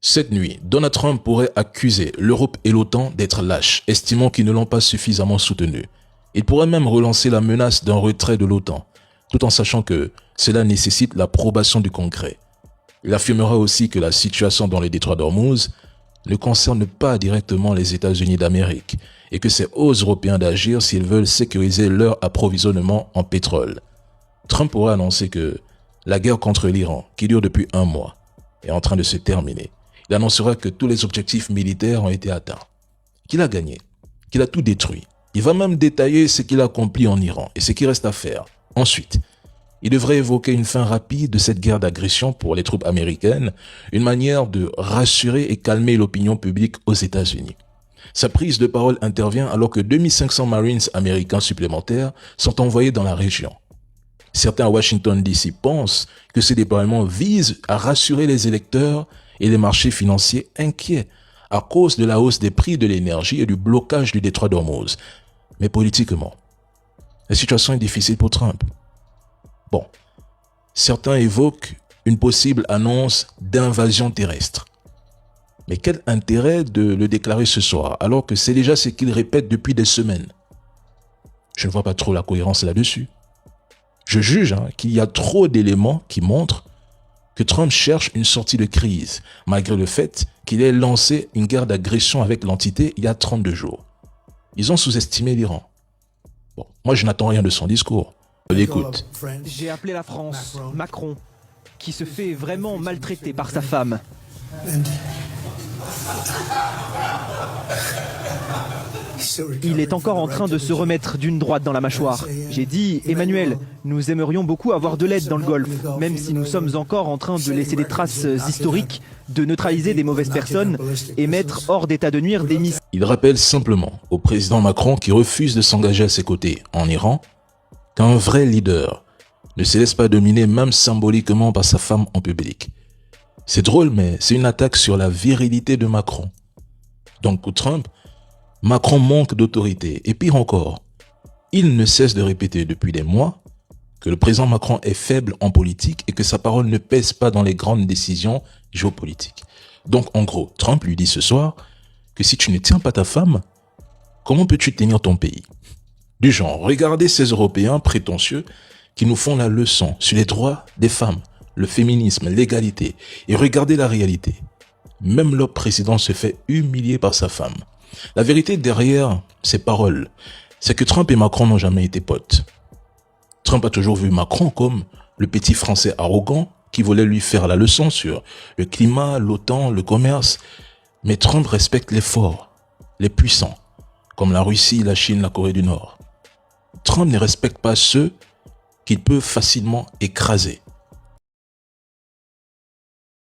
Cette nuit, Donald Trump pourrait accuser l'Europe et l'OTAN d'être lâches, estimant qu'ils ne l'ont pas suffisamment soutenu. Il pourrait même relancer la menace d'un retrait de l'OTAN, tout en sachant que cela nécessite l'approbation du Congrès. Il affirmera aussi que la situation dans le détroit d'Ormuz ne concerne pas directement les États-Unis d'Amérique et que c'est aux Européens d'agir s'ils veulent sécuriser leur approvisionnement en pétrole. Trump pourrait annoncer que la guerre contre l'Iran, qui dure depuis 1 mois, est en train de se terminer. Il annoncera que tous les objectifs militaires ont été atteints, qu'il a gagné, qu'il a tout détruit. Il va même détailler ce qu'il a accompli en Iran et ce qui reste à faire. Ensuite, il devrait évoquer une fin rapide de cette guerre d'agression pour les troupes américaines, une manière de rassurer et calmer l'opinion publique aux États-Unis. Sa prise de parole intervient alors que 2500 Marines américains supplémentaires sont envoyés dans la région. Certains à Washington DC pensent que ce déploiement vise à rassurer les électeurs et les marchés financiers inquiets à cause de la hausse des prix de l'énergie et du blocage du détroit d'Ormuz. Mais politiquement, la situation est difficile pour Trump. Bon, certains évoquent une possible annonce d'invasion terrestre. Mais quel intérêt de le déclarer ce soir, alors que c'est déjà ce qu'il répète depuis des semaines? Je ne vois pas trop la cohérence là-dessus. Je juge qu'il y a trop d'éléments qui montrent que Trump cherche une sortie de crise, malgré le fait qu'il ait lancé une guerre d'agression avec l'entité il y a 32 jours. Ils ont sous-estimé l'Iran. Bon, moi je n'attends rien de son discours. On l'écoute. J'ai appelé la France, Macron, qui se fait vraiment maltraiter par sa femme. Il est encore en train de se remettre d'une droite dans la mâchoire. J'ai dit, Emmanuel, nous aimerions beaucoup avoir de l'aide dans le Golfe, même si nous sommes encore en train de laisser des traces historiques, de neutraliser des mauvaises personnes et mettre hors d'état de nuire des missiles. Il rappelle simplement au président Macron qui refuse de s'engager à ses côtés en Iran qu'un vrai leader ne se laisse pas dominer même symboliquement par sa femme en public. C'est drôle, mais c'est une attaque sur la virilité de Macron. Donc pour Trump, Macron manque d'autorité. Et pire encore, il ne cesse de répéter depuis des mois que le président Macron est faible en politique et que sa parole ne pèse pas dans les grandes décisions géopolitiques. Donc en gros, Trump lui dit ce soir que si tu ne tiens pas ta femme, comment peux-tu tenir ton pays? Du genre, regardez ces Européens prétentieux qui nous font la leçon sur les droits des femmes, le féminisme, l'égalité. Et regardez la réalité. Même leur président se fait humilier par sa femme. La vérité derrière ces paroles, c'est que Trump et Macron n'ont jamais été potes. Trump a toujours vu Macron comme le petit Français arrogant qui voulait lui faire la leçon sur le climat, l'OTAN, le commerce. Mais Trump respecte les forts, les puissants, comme la Russie, la Chine, la Corée du Nord. Trump ne respecte pas ceux qu'il peut facilement écraser.